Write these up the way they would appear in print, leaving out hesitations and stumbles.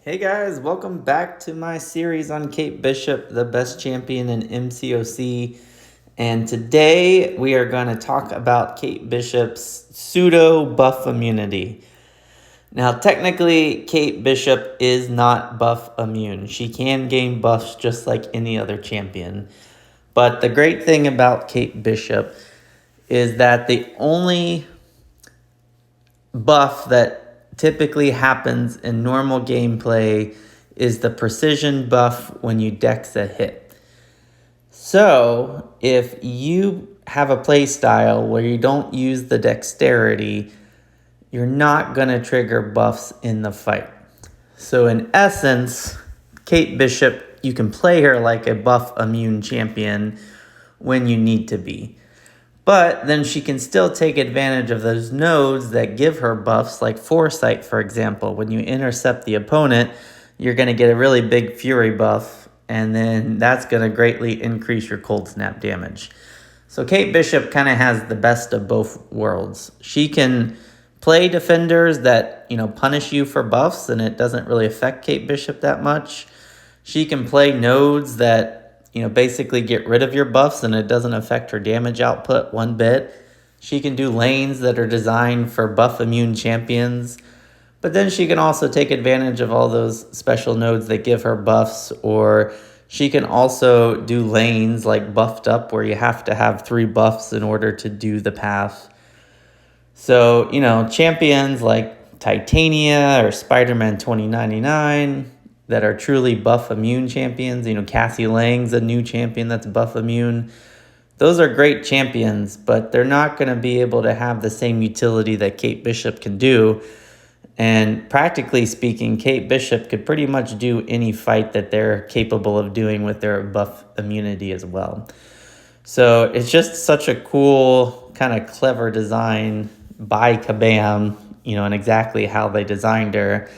Hey guys, welcome back to my series on Kate Bishop, the best champion in MCOC. And today we are going to talk about Kate Bishop's pseudo-buff immunity. Now, technically, Kate Bishop is not buff immune. She can gain buffs just like any other champion. But the great thing about Kate Bishop is that the only buff that typically happens in normal gameplay is the precision buff when you dex a hit. So if you have a play style where you don't use the dexterity, you're not going to trigger buffs in the fight. So in essence, Kate Bishop, you can play her like a buff immune champion when you need to be. But then she can still take advantage of those nodes that give her buffs, like Foresight, for example. When you intercept the opponent, you're going to get a really big Fury buff, and then that's going to greatly increase your Cold Snap damage. So Kate Bishop kind of has the best of both worlds. She can play defenders that, punish you for buffs, and it doesn't really affect Kate Bishop that much. She can play nodes that basically get rid of your buffs and it doesn't affect her damage output one bit. She can do lanes that are designed for buff immune champions, but then she can also take advantage of all those special nodes that give her buffs, or she can also do lanes like buffed up where you have to have 3 buffs in order to do the path. So, champions like Titania or Spider-Man 2099 that are truly buff immune champions. Cassie Lang's a new champion that's buff immune. Those are great champions, but they're not going to be able to have the same utility that Kate Bishop can do. And practically speaking, Kate Bishop could pretty much do any fight that they're capable of doing with their buff immunity as well. So it's just such a cool, kind of clever design by Kabam, and exactly how they designed her,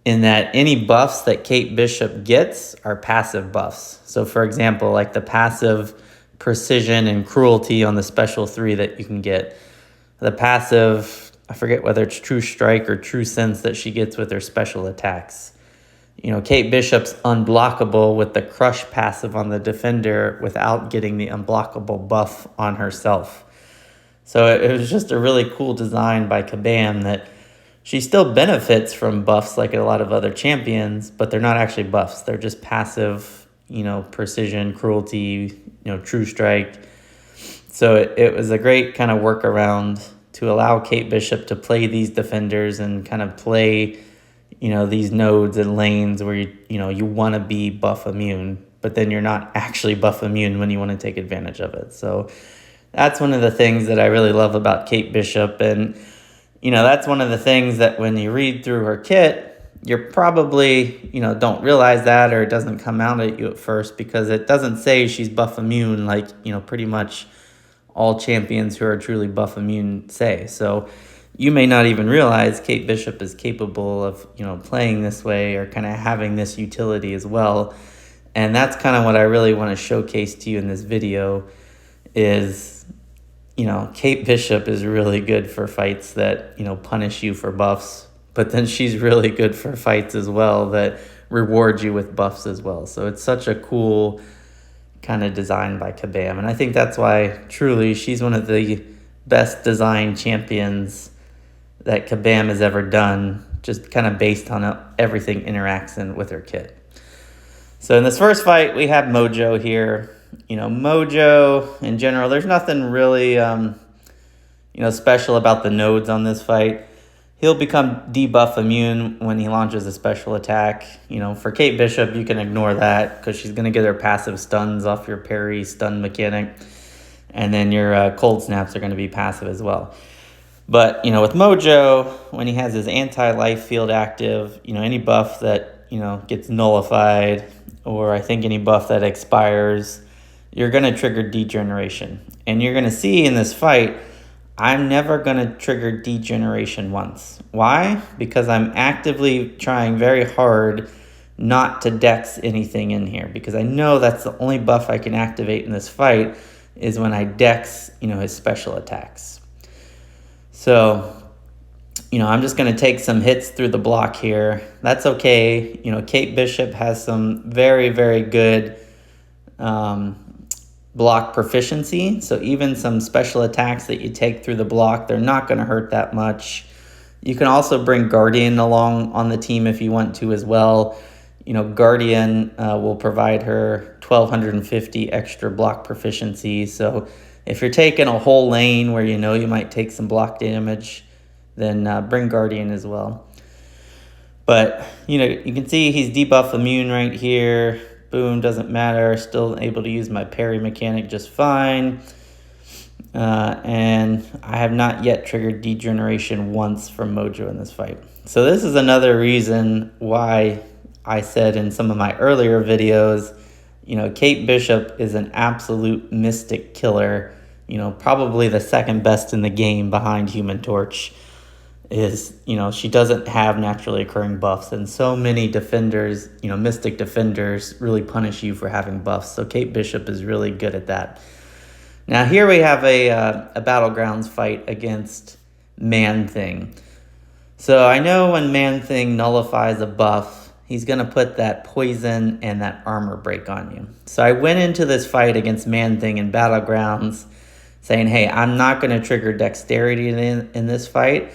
in that any buffs that Kate Bishop gets are passive buffs. So for example, like the passive precision and cruelty on the special 3 that you can get. The passive, I forget whether it's True Strike or True Sense that she gets with her special attacks. Kate Bishop's unblockable with the Crush passive on the defender without getting the unblockable buff on herself. So it was just a really cool design by Kabam that she still benefits from buffs like a lot of other champions, but they're not actually buffs. They're just passive, precision, cruelty, True Strike. So it was a great kind of workaround to allow Kate Bishop to play these defenders and kind of play, these nodes and lanes where you want to be buff immune, but then you're not actually buff immune when you want to take advantage of it. So that's one of the things that I really love about Kate Bishop. And that's one of the things that when you read through her kit, you're probably, don't realize that, or it doesn't come out at you at first because it doesn't say she's buff immune like, pretty much all champions who are truly buff immune say. So you may not even realize Kate Bishop is capable of, playing this way or kind of having this utility as well. And that's kind of what I really want to showcase to you in this video is, Kate Bishop is really good for fights that, punish you for buffs, but then she's really good for fights as well that reward you with buffs as well. So it's such a cool kind of design by Kabam. And I think that's why, truly, she's one of the best designed champions that Kabam has ever done, just kind of based on how everything interacts with her kit. So in this first fight, we have Mojo here. Mojo, in general, there's nothing really, special about the nodes on this fight. He'll become debuff immune when he launches a special attack. For Kate Bishop, you can ignore that because she's going to get her passive stuns off your parry stun mechanic. And then your cold snaps are going to be passive as well. But, with Mojo, when he has his anti-life field active, any buff that, gets nullified, or I think any buff that expires, you're going to trigger degeneration. And you're going to see in this fight, I'm never going to trigger degeneration once. Why? Because I'm actively trying very hard not to dex anything in here, because I know that's the only buff I can activate in this fight is when I dex, his special attacks. So I'm just going to take some hits through the block here. That's okay. Kate Bishop has some very, very good block proficiency. So even some special attacks that you take through the block, they're not going to hurt that much. You can also bring Guardian along on the team if you want to as well. Guardian will provide her 1,250 extra block proficiency. So if you're taking a whole lane where you might take some block damage, then bring Guardian as well. But, you can see he's debuff immune right here. Boom, doesn't matter. Still able to use my parry mechanic just fine. And I have not yet triggered degeneration once from Mojo in this fight. So this is another reason why I said in some of my earlier videos, Kate Bishop is an absolute mystic killer. Probably the second best in the game behind Human Torch. She doesn't have naturally occurring buffs, and so many defenders, mystic defenders, really punish you for having buffs. So Kate Bishop is really good at that. Now here we have a Battlegrounds fight against Man-Thing. So I know when Man-Thing nullifies a buff, he's going to put that poison and that armor break on you. So I went into this fight against Man-Thing in Battlegrounds saying, hey, I'm not going to trigger dexterity in this fight.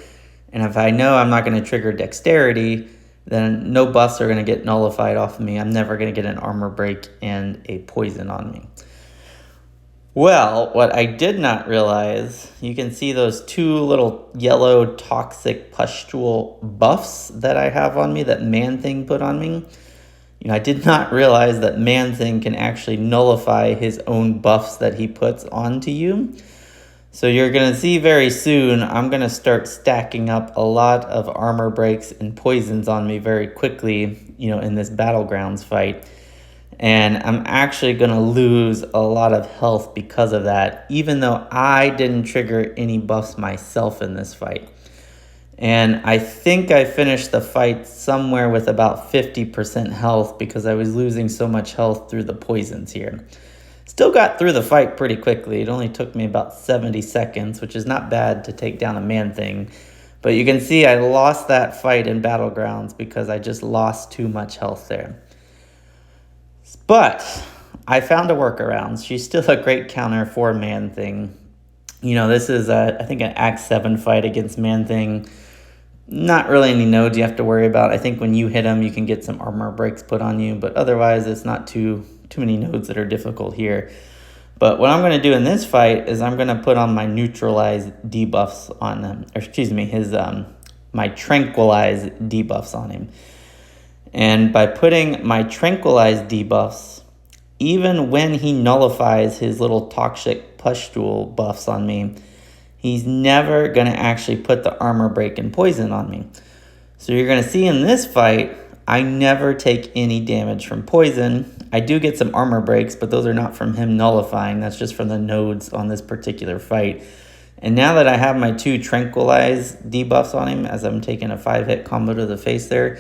And if I know I'm not going to trigger dexterity, then no buffs are going to get nullified off of me. I'm never going to get an armor break and a poison on me. Well, what I did not realize, you can see those two little yellow toxic pustule buffs that I have on me, that Man-Thing put on me. I did not realize that Man-Thing can actually nullify his own buffs that he puts onto you. So you're going to see very soon, I'm going to start stacking up a lot of armor breaks and poisons on me very quickly, in this Battlegrounds fight. And I'm actually going to lose a lot of health because of that, even though I didn't trigger any buffs myself in this fight. And I think I finished the fight somewhere with about 50% health because I was losing so much health through the poisons here. Still got through the fight pretty quickly. It only took me about 70 seconds, which is not bad to take down a Man-Thing. But you can see I lost that fight in Battlegrounds because I just lost too much health there. But I found a workaround. She's still a great counter for Man-Thing. This is, I think, an Act 7 fight against Man-Thing. Not really any nodes you have to worry about. I think when you hit him, you can get some armor breaks put on you. But otherwise, it's not too many nodes that are difficult here. But what I'm going to do in this fight is I'm going to put on my neutralize debuffs on him. Or excuse me, my tranquilize debuffs on him. And by putting my tranquilize debuffs, even when he nullifies his little toxic pustule buffs on me, he's never going to actually put the armor break and poison on me. So you're going to see in this fight, I never take any damage from poison. I do get some armor breaks, but those are not from him nullifying. That's just from the nodes on this particular fight. And now that I have my two tranquilize debuffs on him, as I'm taking a 5-hit combo to the face there,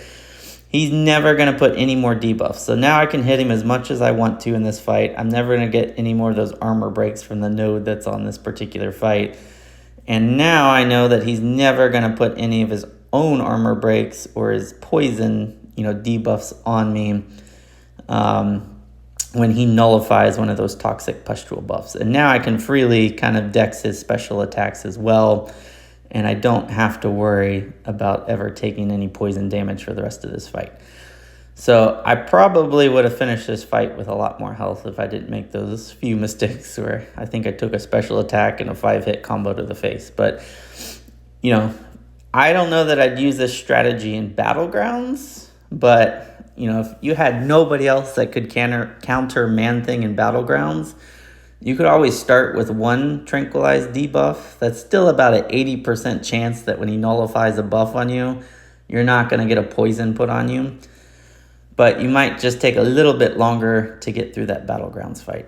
he's never going to put any more debuffs. So now I can hit him as much as I want to in this fight. I'm never going to get any more of those armor breaks from the node that's on this particular fight. And now I know that he's never going to put any of his own armor breaks or his poison, debuffs on me when he nullifies one of those toxic pustule buffs. And now I can freely kind of dex his special attacks as well. And I don't have to worry about ever taking any poison damage for the rest of this fight. So I probably would have finished this fight with a lot more health if I didn't make those few mistakes where I think I took a special attack and a 5-hit combo to the face. But, I don't know that I'd use this strategy in Battlegrounds, but, if you had nobody else that could counter Man-Thing in Battlegrounds, you could always start with one tranquilized debuff. That's still about an 80% chance that when he nullifies a buff on you, you're not going to get a poison put on you. But you might just take a little bit longer to get through that Battlegrounds fight.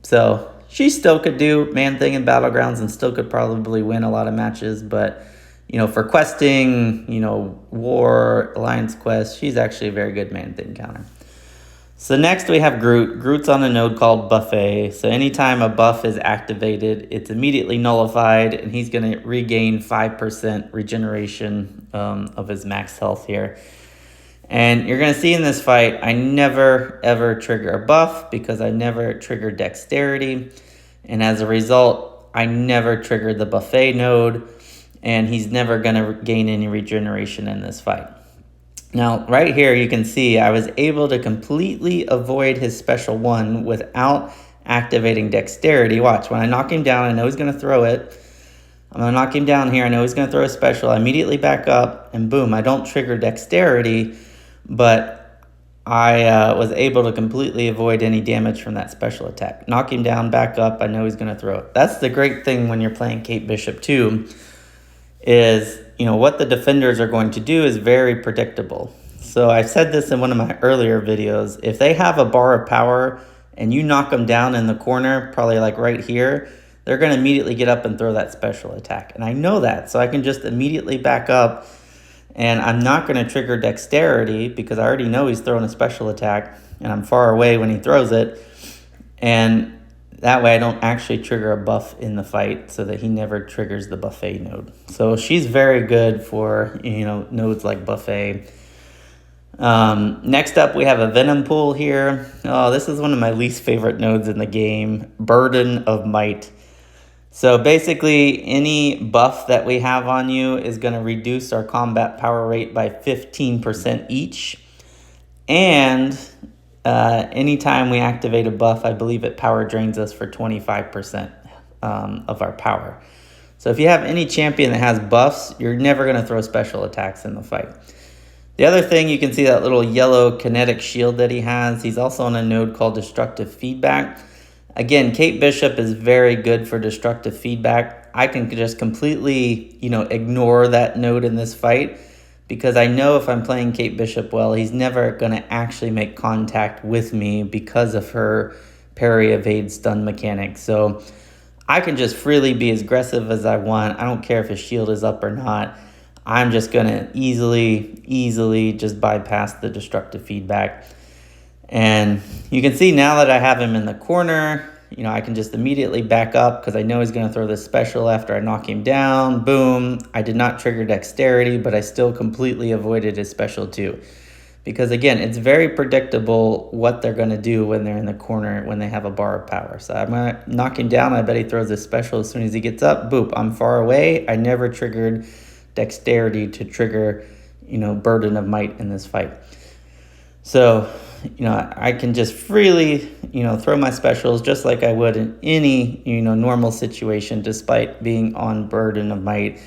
So she still could do Man-Thing in Battlegrounds and still could probably win a lot of matches. But, for questing, war, alliance quest, she's actually a very good Man-Thing counter. So next we have Groot. Groot's on a node called Buffet. So anytime a buff is activated, it's immediately nullified, and he's going to regain 5% regeneration of his max health here. And you're going to see in this fight, I never ever trigger a buff because I never trigger dexterity. And as a result, I never triggered the Buffet node, and he's never going to gain any regeneration in this fight. Now, right here, you can see I was able to completely avoid his special one without activating dexterity. Watch, when I knock him down, I know he's going to throw it. I'm going to knock him down here. I know he's going to throw a special. I immediately back up, and boom, I don't trigger dexterity, but I was able to completely avoid any damage from that special attack. Knock him down, back up, I know he's going to throw it. That's the great thing when you're playing Kate Bishop too, is what the defenders are going to do is very predictable. So I said this in one of my earlier videos. If they have a bar of power and you knock them down in the corner, probably like right here, they're going to immediately get up and throw that special attack. And I know that, so I can just immediately back up, and I'm not going to trigger dexterity because I already know he's throwing a special attack, and I'm far away when he throws it. And that way I don't actually trigger a buff in the fight so that he never triggers the Buffet node. So she's very good for, nodes like Buffet. Next up, we have a Venom Pool here. Oh, this is one of my least favorite nodes in the game, Burden of Might. So basically, any buff that we have on you is going to reduce our combat power rate by 15% each. And anytime we activate a buff, I believe it power drains us for 25% of our power. So if you have any champion that has buffs, you're never going to throw special attacks in the fight. The other thing, you can see that little yellow kinetic shield that he has. He's also on a node called Destructive Feedback. Again, Kate Bishop is very good for destructive feedback. I can just completely, ignore that node in this fight because I know if I'm playing Kate Bishop well, he's never going to actually make contact with me because of her parry, evade, stun mechanic. So I can just freely be as aggressive as I want. I don't care if his shield is up or not. I'm just going to easily just bypass the destructive feedback. And you can see now that I have him in the corner, I can just immediately back up because I know he's going to throw this special after I knock him down. Boom. I did not trigger dexterity, but I still completely avoided his special too. Because again, it's very predictable what they're going to do when they're in the corner when they have a bar of power. So I'm going to knock him down. I bet he throws a special as soon as he gets up. Boop. I'm far away. I never triggered dexterity to trigger, Burden of Might in this fight. So, I can just freely, throw my specials just like I would in any, normal situation, despite being on Burden of Might.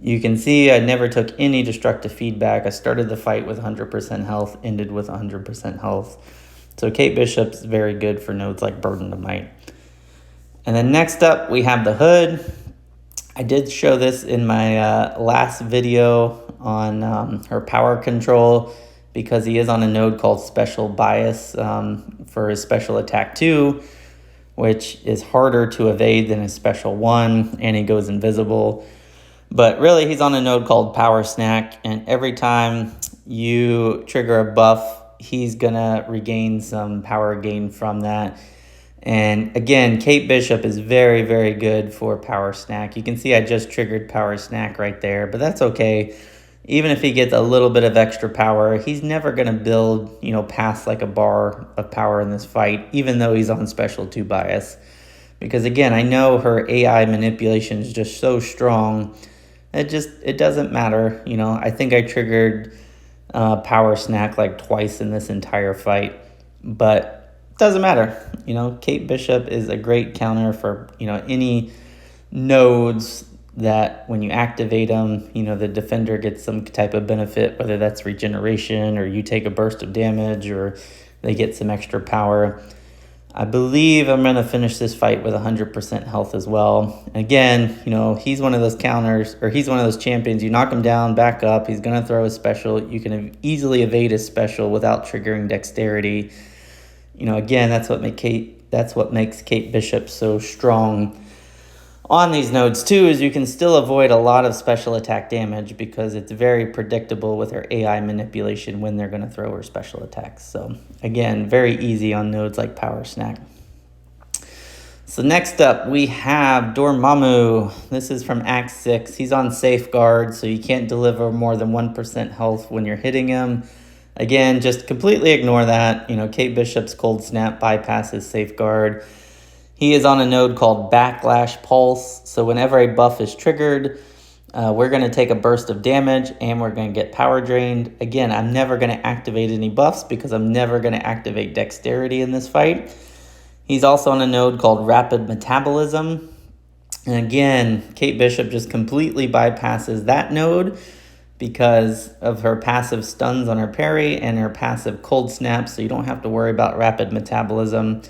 You can see I never took any destructive feedback. I started the fight with 100% health, ended with 100% health. So Kate Bishop's very good for nodes like Burden of Might. And then next up, we have the Hood. I did show this in my last video on her power control, because he is on a node called Special Bias for his special attack 2, which is harder to evade than his special 1, and he goes invisible. But really, he's on a node called Power Snack, and every time you trigger a buff, he's going to regain some power gain from that. And again, Kate Bishop is very, very good for Power Snack. You can see I just triggered Power Snack right there, but that's okay. Even if he gets a little bit of extra power, he's never going to build, past like a bar of power in this fight, even though he's on Special 2 Bias. Because again, I know her AI manipulation is just so strong. It doesn't matter. I think I triggered Power Snack like twice in this entire fight, but it doesn't matter. Kate Bishop is a great counter for, any nodes that when you activate them, the defender gets some type of benefit, whether that's regeneration or you take a burst of damage or they get some extra power. I believe I'm going to finish this fight with 100% health as well. Again, he's one of those counters, or he's one of those champions. You knock him down, back up, he's going to throw a special. You can easily evade his special without triggering dexterity. Again, that's what makes Kate Bishop so strong on these nodes too is you can still avoid a lot of special attack damage because it's very predictable with her AI manipulation when they're going to throw her special attacks. So again, very easy on nodes like Power Snack. So next up we have Dormammu. This is from Act 6. He's on Safeguard, so you can't deliver more than 1% health when you're hitting him. Again, just completely ignore that. Kate Bishop's Cold Snap bypasses Safeguard. He is on a node called Backlash Pulse, so whenever a buff is triggered, we're going to take a burst of damage and we're going to get power drained. Again, I'm never going to activate any buffs because I'm never going to activate Dexterity in this fight. He's also on a node called Rapid Metabolism. And again, Kate Bishop just completely bypasses that node because of her passive stuns on her parry and her passive Cold Snap, so you don't have to worry about Rapid Metabolism.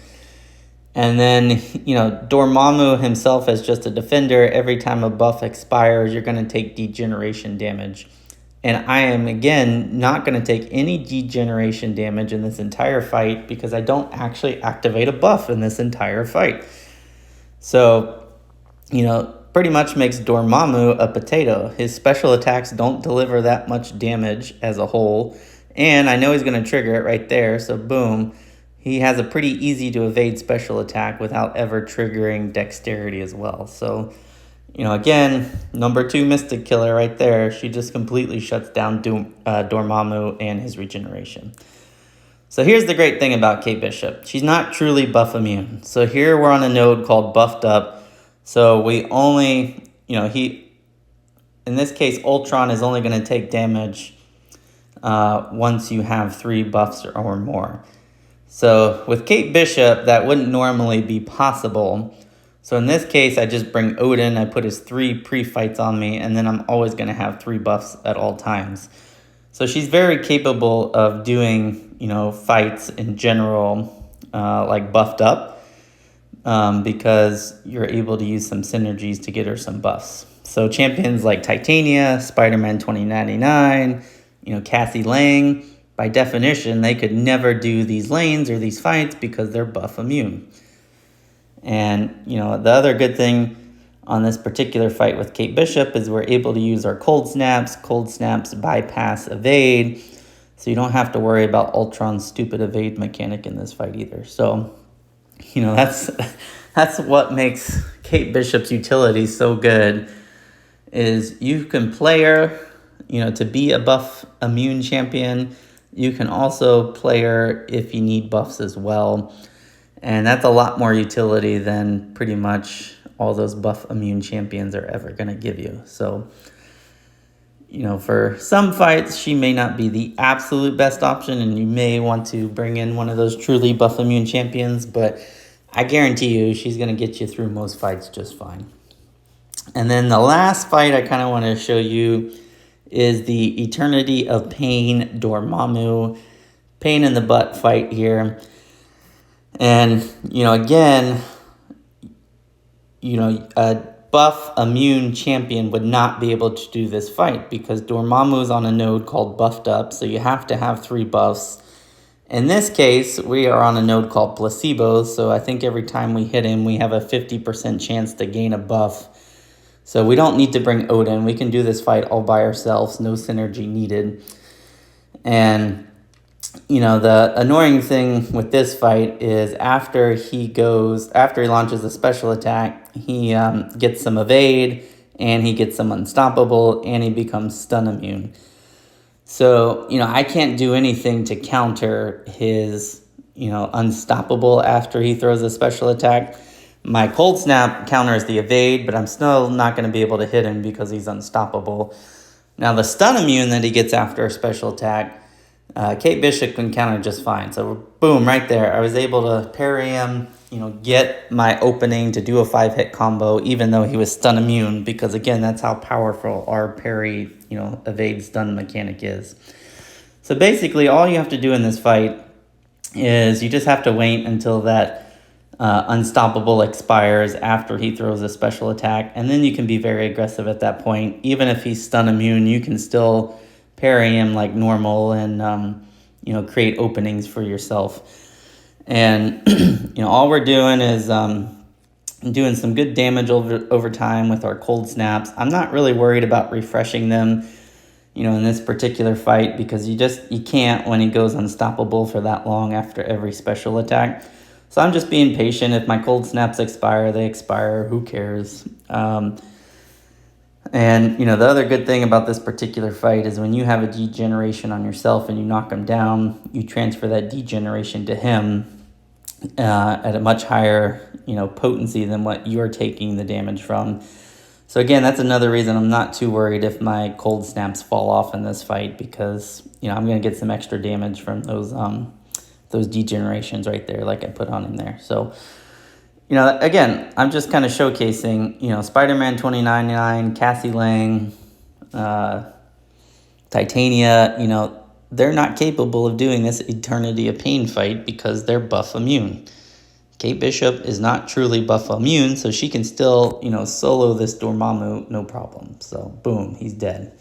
And then, Dormammu himself as just a defender, every time a buff expires, you're going to take degeneration damage. And I am, again, not going to take any degeneration damage in this entire fight because I don't actually activate a buff in this entire fight. So, pretty much makes Dormammu a potato. His special attacks don't deliver that much damage as a whole. And I know he's going to trigger it right there, so boom. He has a pretty easy to evade special attack without ever triggering Dexterity as well. So, again, number 2 Mystic Killer right there. She just completely shuts down Dormammu and his regeneration. So here's the great thing about Kate Bishop. She's not truly buff immune. So here we're on a node called Buffed Up. So we only, in this case, Ultron is only going to take damage once you have 3 buffs or more. So with Kate Bishop, that wouldn't normally be possible. So in this case, I just bring Odin, I put his 3 pre-fights on me, and then I'm always going to have 3 buffs at all times. So she's very capable of doing, fights in general, like Buffed Up, because you're able to use some synergies to get her some buffs. So champions like Titania, Spider-Man 2099, Cassie Lang, by definition, they could never do these lanes or these fights because they're buff immune. And, the other good thing on this particular fight with Kate Bishop is we're able to use our Cold Snaps bypass evade, so you don't have to worry about Ultron's stupid evade mechanic in this fight either. So, that's what makes Kate Bishop's utility so good, is you can play her, to be a buff immune champion. You can also play her if you need buffs as well. And that's a lot more utility than pretty much all those buff immune champions are ever going to give you. So, for some fights, she may not be the absolute best option, and you may want to bring in one of those truly buff immune champions, but I guarantee you she's going to get you through most fights just fine. And then the last fight I kind of want to show you is the Eternity of Pain Dormammu pain in the butt fight here. And, again, a buff immune champion would not be able to do this fight because Dormammu is on a node called Buffed Up, so you have to have 3 buffs. In this case, we are on a node called Placebo, so I think every time we hit him, we have a 50% chance to gain a buff. So we don't need to bring Odin. We can do this fight all by ourselves, no synergy needed. And, the annoying thing with this fight is after he launches a special attack, he gets some evade, and he gets some unstoppable, and he becomes stun immune. So, I can't do anything to counter his, unstoppable after he throws a special attack. My Cold Snap counters the evade, but I'm still not going to be able to hit him because he's unstoppable. Now, the stun immune that he gets after a special attack, Kate Bishop can counter just fine. So, boom, right there. I was able to parry him, get my opening to do a 5-hit combo, even though he was stun immune, because, again, that's how powerful our parry, evade stun mechanic is. So, basically, all you have to do in this fight is you just have to wait until that unstoppable expires after he throws a special attack, and then you can be very aggressive at that point. Even if he's stun immune, you can still parry him like normal and create openings for yourself. And all we're doing is and doing some good damage over time with our cold snaps. I'm not really worried about refreshing them, you know, in this particular fight, because you can't when he goes unstoppable for that long after every special attack. So I'm just being patient. If my cold snaps expire, they expire. Who cares? And, you know, the other good thing about this particular fight is when you have a degeneration on yourself and you knock him down, you transfer that degeneration to him at a much higher, you know, potency than what you're taking the damage from. So again, that's another reason I'm not too worried if my cold snaps fall off in this fight, because, you know, I'm going to get some extra damage from those degenerations right there, like I put on him there. So, you know, again, I'm just kind of showcasing, you know, Spider-Man 2099, Cassie Lang, Titania, you know, they're not capable of doing this Eternity of Pain fight because they're buff immune. Kate Bishop is not truly buff immune, so she can still, you know, solo this Dormammu, no problem. So, boom, he's dead.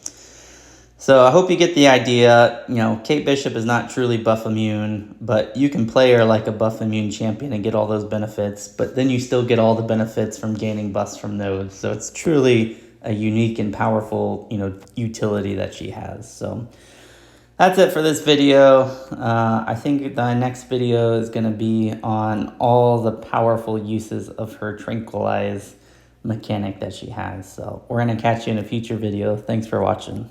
So I hope you get the idea. You know, Kate Bishop is not truly buff immune, but you can play her like a buff immune champion and get all those benefits, but then you still get all the benefits from gaining buffs from those. So it's truly a unique and powerful, you know, utility that she has. So that's it for this video. I think the next video is going to be on all the powerful uses of her Tranquilize mechanic that she has. So we're going to catch you in a future video. Thanks for watching.